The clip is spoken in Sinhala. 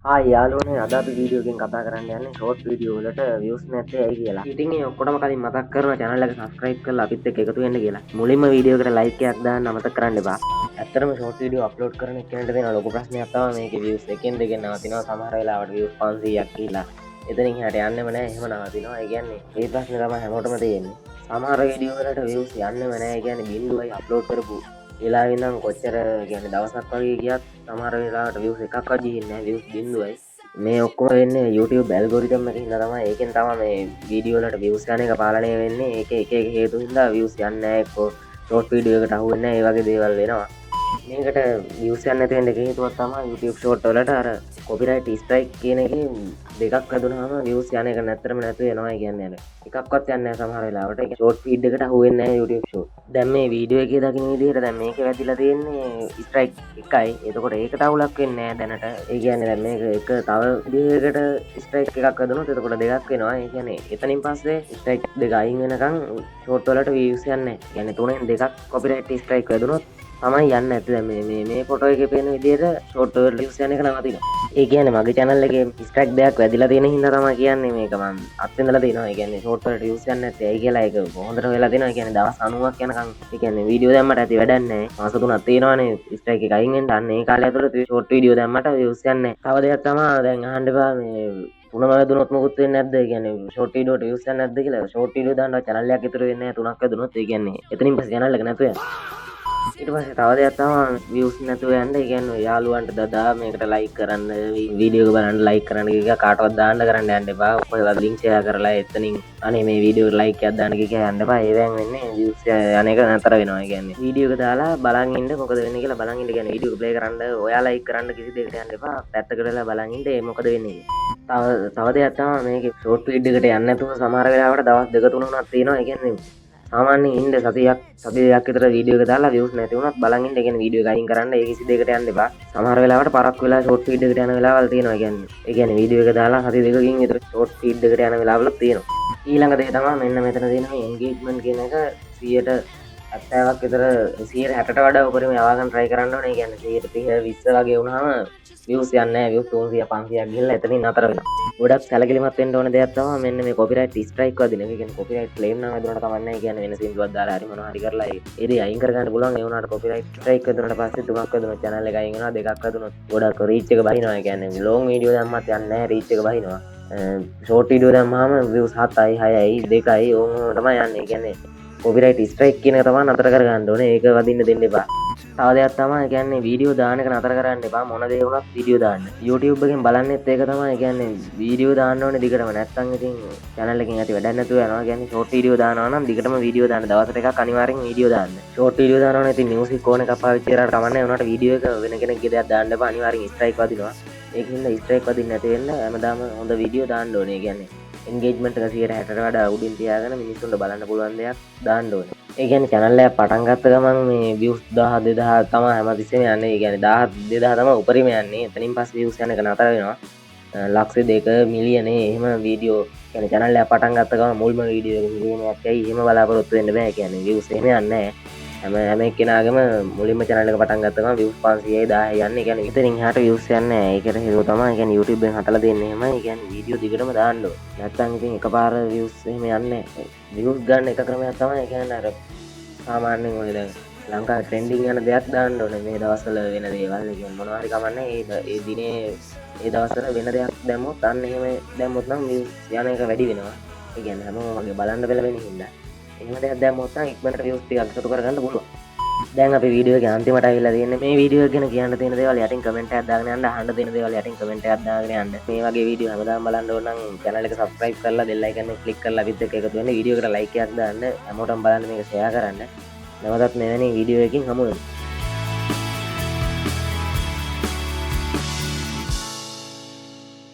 යාළුවනේ අද අපි වීඩියෝ එකකින් කතා කරන්න යන්නේ ෂෝට් වීඩියෝ වලට views නැත්තේ ඇයි කියලා. ඉතින් මේ ඔක්කොටම කලින් මතක් කරනවා channel එක subscribe කරලා අපිත් එක්ක එකතු වෙන්න කියලා. මුලින්ම වීඩියෝ එකට like එකක් දාන්න අමතක කරන්න එපා. ඇත්තටම ෂෝට් වීඩියෝ අප්ලෝඩ් කරන එක්කෙනාට තියෙන ලොකු ප්‍රශ්නයක් තමයි මේකේ views එකෙන් දෙකෙන් නවතිනවා. සමහර වෙලාවට views 500ක් කියලා. එතනින් එහාට යන්නෙම නැහැ. එහෙම නවතිනවා. ඒ කියන්නේ මේ ප්‍රශ්නේ තමයි හැමෝටම තියෙන්නේ. සමහර වීඩියෝ වලට views යන්නෙම නැහැ. ඒ කියන්නේ බිඳුවයි අප්ලෝඩ් කරපු වෙලාවෙ ඉඳන් කොච්චර කියන්නේ දවසක් වගේ ගියත් සමහර වෙලාවට views එකක්වත් ගිහින් නැහැ. views බිඳුවයි. මේ ඔක්කොම වෙන්නේ YouTube ඇල්ගොරිතම් එකකින් හින්දා තමයි. ඒකෙන් තමයි මේ වීඩියෝ වලට views යන එක පාලනය වෙන්නේ. ඒක එක හේතු හින්දා views යන්නේ නැහැ. එක්ක short video එකට අහු වෙන්නේ නැහැ. ඒ වගේ දේවල් වෙනවා. මේකට views යන්නේ නැති වෙන එක හේතුවක් තමයි YouTube short වලට අර copyright strike කියන එකේ දෙකක් වැදුනහම views යන එක නැත්තරම නැතු වෙනවා. කියන්නේ අර එකක්වත් යන්නේ නැහැ සමහර වෙලාවට. ඒක short feed එකට අහු වෙන්නේ නැහැ YouTube short. දැන් මේ වීඩියෝ එකේ දකින්න විදිහට දැන් මේකේ වැදිලා තියෙන්නේ strike එකයි. එතකොට ඒකට අවුලක් වෙන්නේ නැහැ දැනට. ඒ කියන්නේ දැන් මේක එක තව විදිහකට strike එකක් වැදුනොත් එතකොට දෙකක් වෙනවා. ඒ කියන්නේ එතනින් පස්සේ strike දෙක අයින් වෙනකන් short වලට views යන්නේ නැහැ. කියන්නේ තුනෙන් දෙකක් copyright strike වැදුනොත් තමයි යන්න ඇති. දැන් මේ ෆොටෝ එකේ පේන විදිහට ෂෝට් වල views යන එක නවතිනවා. ඒ කියන්නේ මගේ channel එකේ ස්ට්‍රයික් දෙයක් වැදිලා තියෙන හින්දා තමයි කියන්නේ මේක මම අත්විඳලා තියෙනවා. ඒ කියන්නේ ෂෝට් වලට views යන්නේ නැත්තේ ඇයි කියලා ඒක හොඳට වෙලා තියෙනවා. ඒ කියන්නේ දවස් 90ක් යනකම් ඒ කියන්නේ වීඩියෝ දැම්මට ඇති වැඩක් නැහැ. මාස 3ක් තියෙනවානේ ස්ට්‍රයික් එක අයින් වෙන්න. අන්න ඒ කාලය ඇතුළත ෂෝට් වීඩියෝ දැම්මට views යන්නේ නැහැ. තව දෙයක් තමයි දැන් අහන්න එපා මේ තුනම වැදුනොත් මොකුත් වෙන්නේ නැද්ද? ඒ කියන්නේ ෂෝට් වීඩියෝට views යන්නේ නැද්ද කියලා. ෂෝට් වීඩියෝ දාන්න channel එකක් ඉතුරු වෙන්නේ නැහැ. තුනක් වැදුනොත් ඒ කියන්නේ එතනින් පස්සේ channel එක නැතු වෙනවා. ඊට පස්සේ තව දෙයක් තමයි views නැතුව යන්න. ඒ කියන්නේ යාළුවන්ට දදා මේකට like කරන්න වීඩියෝ එක බලන්න like කරන්න කිය කාටවත් දාන්න කරන්න යන්න එපා. ඔයලා link share කරලා එතනින් අනේ මේ වීඩියෝ එකට like එකක් දාන්න කිය යන්න එපා. ඒවෙන් වෙන්නේ views යන එක නතර වෙනවා. ඒ කියන්නේ වීඩියෝ එක දාලා බලන් ඉන්න මොකද වෙන්නේ කියලා බලන් ඉන්න. කියන්නේ වීඩියෝ එක play කරන්න ඔයා like කරන්න කිසි දෙයකට යන්න එපා. පැත්තකට වෙලා බලන් ඉන්න ඒ මොකද වෙන්නේ. තව දෙයක් තමයි මේකේ short video එකට යන්න නැතුව සමහර වෙලාවට දවස් දෙක තුනක් තියෙනවා. ඒ කියන්නේ සාමාන්‍යයෙන් ඉන්න සතියක් විතර වීඩියෝ එක දාලා views නැති වුණත් බලන් ඉන්න. ඒ කියන්නේ වීඩියෝ එක අයින් කරන්න. ඒ කිසි දෙයකට යන්න එපා. සමහර වෙලාවට පරක් වෙලා short feed එකට යන වෙලාවල් තියෙනවා. ඒ කියන්නේ වීඩියෝ එක දාලා සති දෙකකින් විතර short feed එකට යන වෙලාවල් තියෙනවා. ඊළඟ දේ තමයි මෙන්න මෙතන තියෙන මේ engagement කියන එක 70ක් විතර 160ට වඩා උපරිම යවා ගන්න try කරන්න ඕනේ. ඒ කියන්නේ 130 20 වගේ වුණාම views යන්නේ නැහැ. views 300 500ක් ගිහලා එතනින් නතර වෙනවා. ගොඩක් සැලකිලිමත් වෙන්න ඕන දෙයක් තමයි මෙන්න මේ copyright strike වදින එක. කියන්නේ copyright claim නම් වැදුනට කමක් නැහැ. කියන්නේ වෙන සින්දුවක් දාලා හරි මොනවා හරි කරලා ඒ දේ අයින් කරගන්න පුළුවන්. ඒ වුණාට copyright strike වැදුනට පස්සේ තුනක් වැදුනොත් channel එක අයින් වෙනවා. දෙකක් වැදුනොත් ගොඩක් reach එක බහිනවා. ඒ කියන්නේ long video දැම්මත් යන්නේ නැහැ. reach එක බහිනවා. short video දැම්මම views 7යි 6යි 2යි ඕම තමයි යන්නේ. ඒ කියන්නේ copyright strike කියන එක තමයි නතර කරගන්න ඕනේ. ඒක වදින්න දෙන්න එපා. තව දෙයක් තමයි කියන්නේ වීඩියෝ දාන එක නතර කරන්න එපා. මොන දේ වුණත් වීඩියෝ දාන්න. YouTube එකෙන් බලන්නෙත් ඒක තමයි. කියන්නේ වීඩියෝ දාන්න ඕනේ දිගටම. නැත්නම් ඉතින් channel එකෙන් ඇති වැඩක් නැතුව යනවා. කියන්නේ short video දානවා නම් දිගටම වීඩියෝ දාන්න. දවසට එකක් අනිවාර්යෙන් වීඩියෝ දාන්න. short video දානවා නම් ඉතින් music ඕන එකක් පාවිච්චි කරලා කමන්නේ. උනාට වීඩියෝ එක වෙන කෙනෙක්ගේ දෙයක් දාන්න එපා. අනිවාර්යෙන් strike වදිනවා. ඒකින්ද strike වදින්න නැති වෙන්න හැමදාම හොඳ වීඩියෝ දාන්න ඕනේ. කියන්නේ engagement එක 160ට වඩා උඩින් තියාගෙන මිනිස්සුන්ට බලන්න පුළුවන් දෙයක් දාන්න ඕනේ. ඒ කියන්නේ channel එක පටන් ගත්ත ගමන් මේ views 1000 2000 තමයි හැමතිස්සෙම යන්නේ. ඒ කියන්නේ 1000 2000 තමයි උපරිම යන්නේ. එතනින් පස්සේ views යන එක නතර වෙනවා. ලක්ෂ 2 මිලියනේ එහෙම වීඩියෝ කියන්නේ channel එක පටන් ගත්ත ගමන් මුල්ම වීඩියෝ එක මිලියනයක් ඇයි එහෙම බලාපොරොත්තු වෙන්න බෑ. කියන්නේ views එහෙම යන්නේ නැහැ. හැම එක්කෙනාගේම මුලින්ම channel එක පටන් ගත්ත ගමන් views 500යි 1000යි යන්නේ. ඒ කියන්නේ ඉතින් එහාට views යන්නේ නැහැ. ඒකට හේතුව තමයි ඒ කියන්නේ YouTube එකෙන් හදලා දෙන්නේ එහෙමයි. ඒ කියන්නේ වීඩියෝ දිගටම දාන්න ඕනේ. නැත්නම් ඉතින් එකපාර views එහෙම යන්නේ නැහැ. views ගන්න එක ක්‍රමයක් තමයි ඒ කියන්නේ අර සාමාන්‍යයෙන් ඔය දැන් ලංකාවේ ට්‍රෙන්ඩින් යන දෙයක් දාන්න ඕනේ. මේ දවස්වල වෙන දේවල්. ඒ කියන්නේ මොනවා හරි කමන්නේ. ඒ දිනේ ඒ දවස්වල වෙන දෙයක් දැම්මොත් අන්න එහෙම දැම්මොත් නම් views යන එක වැඩි වෙනවා. ඒ කියන්නේ හැමෝම වගේ බලන්න බැලවෙන හින්දා එහෙම දෙයක් දැම්මොත් නම් ඉක්මනට views ටිකක් එකතු කරගන්න පුළුවන්. දැන් අපි වීඩියෝ එකේ අන්තිමට ආවිල්ලා තියෙන්නේ. මේ වීඩියෝ එක ගැන කියන්න තියෙන දේවල් යටින් කමෙන්ට් එකක් දාගෙන යන්න. අහන්න තියෙන දේවල් යටින් කමෙන්ට් එකක් දාගෙන යන්න. මේ වගේ වීඩියෝ හැමදාම බලන්න ඕන නම් channel එක subscribe කරලා bell icon එක click කරලා අපිත් එක්ක එකතු වෙන්න. වීඩියෝ එකට like එකක් දාන්න. හැමෝටම බලන්න මේක share කරන්න. නැවතත් මෙවැනි වීඩියෝ එකකින් හමු වෙමු.